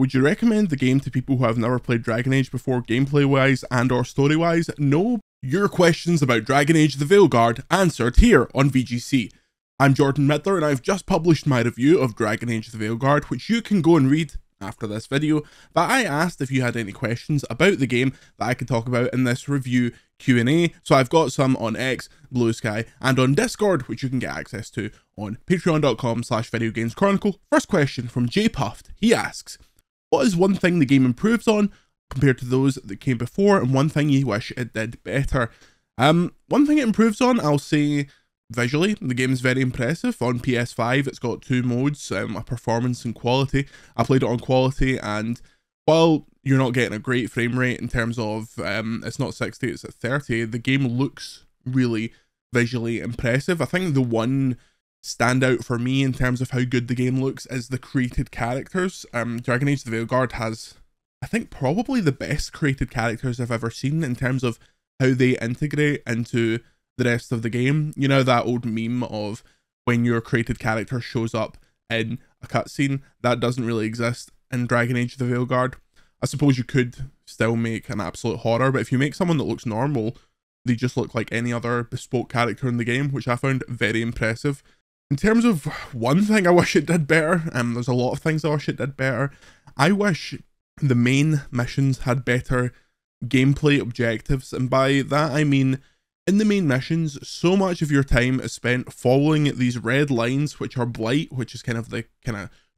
Would you recommend the game to people who have never played Dragon Age before, gameplay wise and or story wise? No. Your questions about Dragon Age the Veilguard answered here on VGC. I'm Jordan Midler and I've just published my review of Dragon Age the Veilguard, which you can go and read after this video, but I asked if you had any questions about the game that I could talk about in this review Q&A, so I've got some on X, Blue Sky, and on Discord, which you can get access to on patreon.com/videogameschronicle. First question from J Puffed. He asks, what is one thing the game improves on compared to those that came before, and one thing you wish it did better? One thing it improves on, I'll say visually, the game is very impressive. On PS5, it's got two modes, a performance and quality. I played it on quality, and while you're not getting a great frame rate in terms of, it's not 60, it's at 30, the game looks really visually impressive. I think the one standout for me in terms of how good the game looks is the created characters. Dragon Age the Veilguard has, I think, probably the best created characters I've ever seen in terms of how they integrate into the rest of the game. You know that old meme of when your created character shows up in a cutscene? That doesn't really exist in Dragon Age the Veilguard. I suppose you could still make an absolute horror, but if you make someone that looks normal, they just look like any other bespoke character in the game, which I found very impressive. In terms of one thing I wish it did better, there's a lot of things I wish it did better. I wish the main missions had better gameplay objectives, and by that I mean, in the main missions, so much of your time is spent following these red lines, which are blight, which is kind of the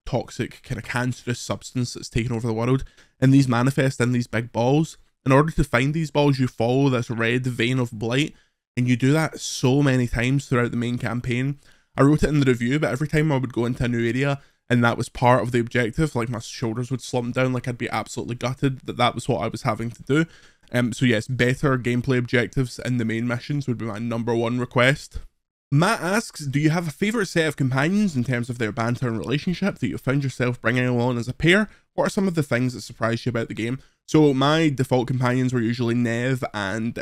toxic, cancerous substance that's taken over the world, and these manifest in these big balls. In order to find these balls, you follow this red vein of blight, and you do that so many times throughout the main campaign. I wrote it in the review, but every time I would go into a new area and that was part of the objective, like my shoulders would slump down, like I'd be absolutely gutted that was what I was having to do. So yes, better gameplay objectives in the main missions would be my #1 request. Matt asks, do you have a favourite set of companions in terms of their banter and relationship that you found yourself bringing along as a pair? What are some of the things that surprised you about the game? So my default companions were usually Nev and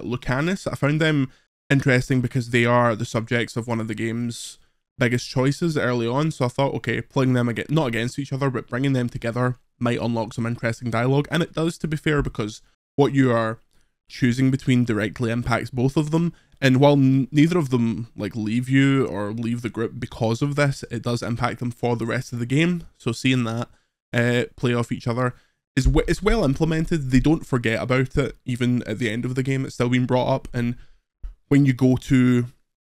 Lucanus. I found them interesting because they are the subjects of one of the game's biggest choices early on, so I thought, okay, playing them not against each other, but bringing them together might unlock some interesting dialogue, and it does, to be fair, because what you are choosing between directly impacts both of them, and while neither of them leave you or leave the group because of this, it does impact them for the rest of the game. So seeing that play off each other is well implemented. They don't forget about it even at the end of the game. It's still being brought up, and when you go to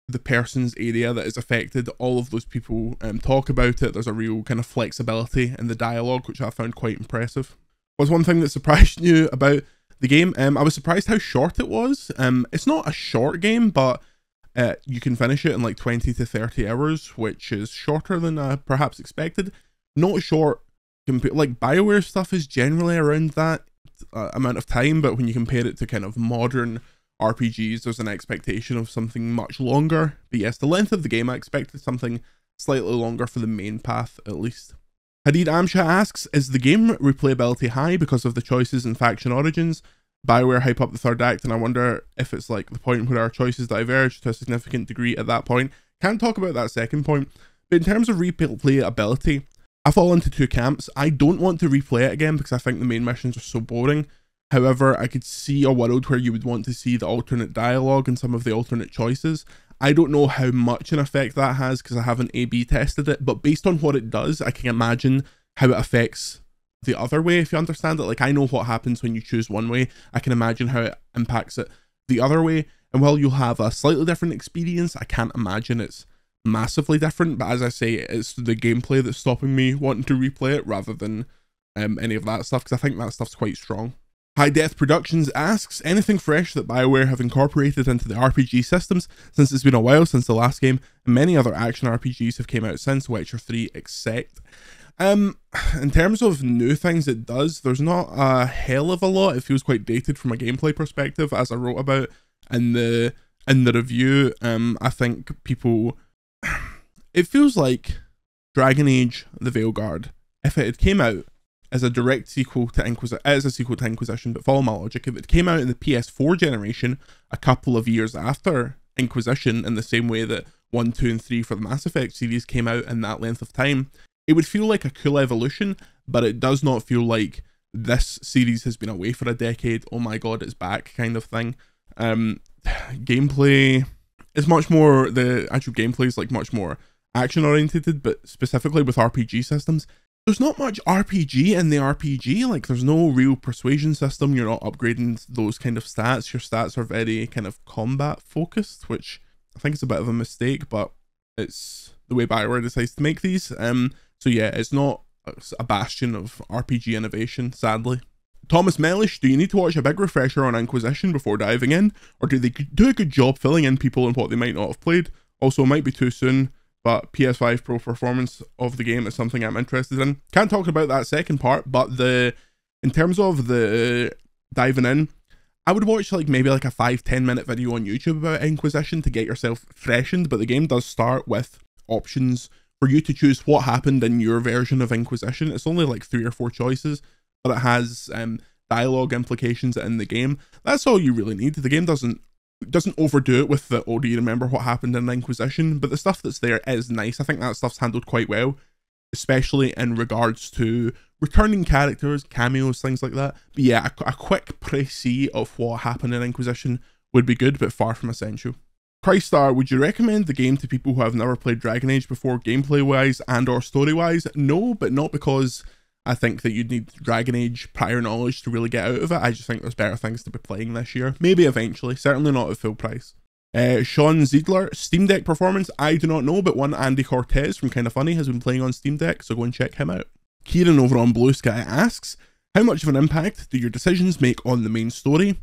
the person's area that is affected, all of those people talk about it. There's a real kind of flexibility in the dialogue, which I found quite impressive. What's one thing that surprised you about the game? I was surprised how short it was. It's not a short game, but you can finish it in 20 to 30 hours, which is shorter than I perhaps expected. Not short, BioWare stuff is generally around that amount of time, but when you compare it to kind of modern RPGs, there's an expectation of something much longer. But yes, the length of the game, I expected something slightly longer for the main path, at least. Hadid Amsha asks, is the game replayability high because of the choices in faction origins? BioWare hype up the third act, and I wonder if it's the point where our choices diverge to a significant degree at that point. Can't talk about that second point, but in terms of replayability, I fall into two camps. I don't want to replay it again because I think the main missions are so boring. However, I could see a world where you would want to see the alternate dialogue and some of the alternate choices. I don't know how much an effect that has because I haven't A/B tested it, but based on what it does, I can imagine how it affects the other way, if you understand it. I know what happens when you choose one way. I can imagine how it impacts it the other way, and while you'll have a slightly different experience, I can't imagine it's massively different. But as I say, it's the gameplay that's stopping me wanting to replay it rather than any of that stuff, because I think that stuff's quite strong. High Death Productions asks, anything fresh that BioWare have incorporated into the RPG systems, since it's been a while since the last game, and many other action RPGs have came out since, Witcher 3 except. In terms of new things it does, there's not a hell of a lot. It feels quite dated from a gameplay perspective, as I wrote about in the review. I think people, it feels like Dragon Age the Veilguard, if it had came out as a direct sequel to Inquisition, but follow my logic, if it came out in the PS4 generation a couple of years after Inquisition, in the same way that 1, 2, and 3 for the Mass Effect series came out in that length of time, it would feel like a cool evolution. but it does not feel like this series has been away for a decade. Oh my god, it's back kind of thing. Gameplay is much more, the actual gameplay is like much more action oriented, but specifically with RPG systems, there's not much RPG in the RPG. Like, there's no real persuasion system. You're not upgrading those kind of stats. Your stats are very kind of combat focused, which I think is a bit of a mistake, but it's the way Bioware decides to make these. So yeah, it's not a bastion of RPG innovation, sadly. Thomas Mellish, do you need to watch a big refresher on Inquisition before diving in, or do they do a good job filling in people and what they might not have played? Also, it might be too soon, but PS5 Pro performance of the game is something I'm interested in. Can't talk about that second part, but in terms of the diving in, I would watch like maybe like a 5-10 minute video on YouTube about Inquisition to get yourself freshened, but the game does start with options for you to choose what happened in your version of Inquisition. It's only like 3 or 4 choices, but it has dialogue implications in the game. That's all you really need. The game doesn't overdo it with the, oh, do you remember what happened in Inquisition? But the stuff that's there is nice. I think that stuff's handled quite well, especially in regards to returning characters, cameos, things like that. But yeah, a quick précis of what happened in Inquisition would be good, but far from essential. Christar, would you recommend the game to people who have never played Dragon Age before, gameplay wise and or story wise? No, but not because I think that you'd need Dragon Age prior knowledge to really get out of it. I just think there's better things to be playing this year. Maybe eventually, certainly not at full price. Sean Ziedler, Steam Deck performance, I do not know, but one Andy Cortez from Kinda Funny has been playing on Steam Deck, so go and check him out. Kieran over on Blue Sky asks, how much of an impact do your decisions make on the main story?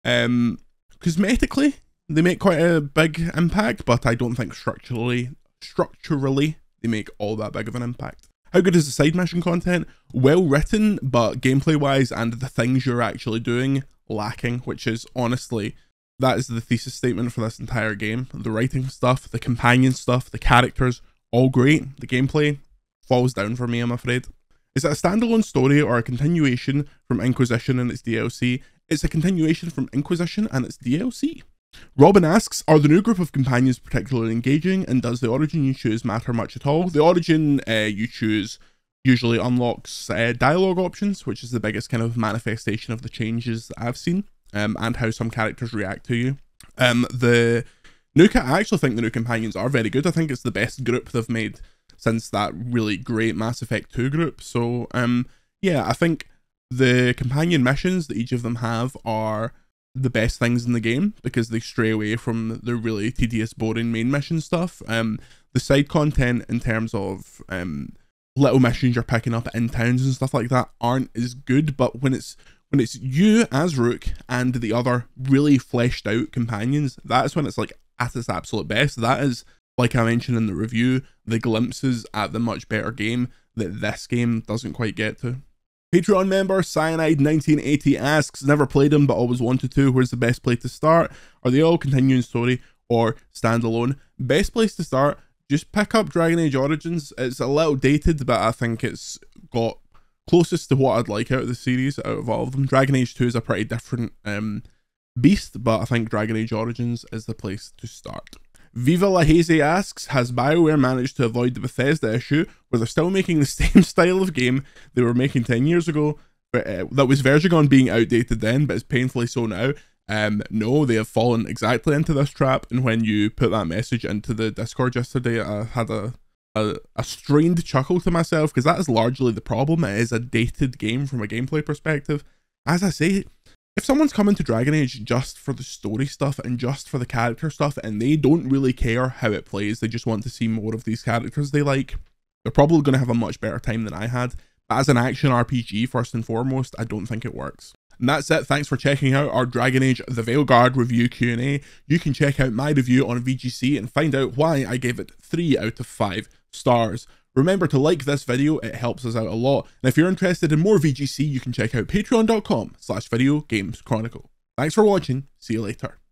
Cosmetically, they make quite a big impact, but I don't think structurally they make all that big of an impact. How good is the side mission content? Well written, but gameplay wise and the things you're actually doing, lacking, which is honestly, that is the thesis statement for this entire game. The writing stuff, the companion stuff, the characters, all great. The gameplay falls down for me, I'm afraid. Is it a standalone story or a continuation from Inquisition and its DLC? It's a continuation from Inquisition and its DLC. Robin asks, are the new group of companions particularly engaging, and does the origin you choose matter much at all? The origin you choose usually unlocks dialogue options, which is the biggest kind of manifestation of the changes that I've seen, and how some characters react to you. I actually think the new companions are very good. I think it's the best group they've made since that really great Mass Effect 2 group. So yeah, I think the companion missions that each of them have are the best things in the game because they stray away from the really tedious, boring main mission stuff. The side content in terms of little missions you're picking up in towns and stuff like that aren't as good, but when it's you as Rook and the other really fleshed out companions, that's when it's like at its absolute best. That is, like I mentioned in the review, the glimpses at the much better game that this game doesn't quite get to. Patreon member Cyanide1980 asks, never played them but always wanted to. Where's the best place to start? Are they all continuing story or standalone? Best place to start, just pick up Dragon Age Origins. It's a little dated, but I think it's got closest to what I'd like out of the series, out of all of them. Dragon Age 2 is a pretty different beast, but I think Dragon Age Origins is the place to start. Viva La Haze asks, has BioWare managed to avoid the Bethesda issue where they're still making the same style of game they were making 10 years ago, but, that was verging on being outdated then, but is painfully so now? No, they have fallen exactly into this trap, and when you put that message into the Discord yesterday, I had a strained chuckle to myself, because that is largely the problem. It is a dated game from a gameplay perspective. As I say, if someone's coming to Dragon Age just for the story stuff and just for the character stuff, and they don't really care how it plays, they just want to see more of these characters they like, they're probably going to have a much better time than I had. But as an action RPG, first and foremost, I don't think it works. And that's it. Thanks for checking out our Dragon Age The Veilguard review Q&A. You can check out my review on VGC and find out why I gave it 3 out of 5 stars. Remember to like this video, it helps us out a lot. And if you're interested in more VGC, you can check out patreon.com/videogameschronicle. Thanks for watching, see you later.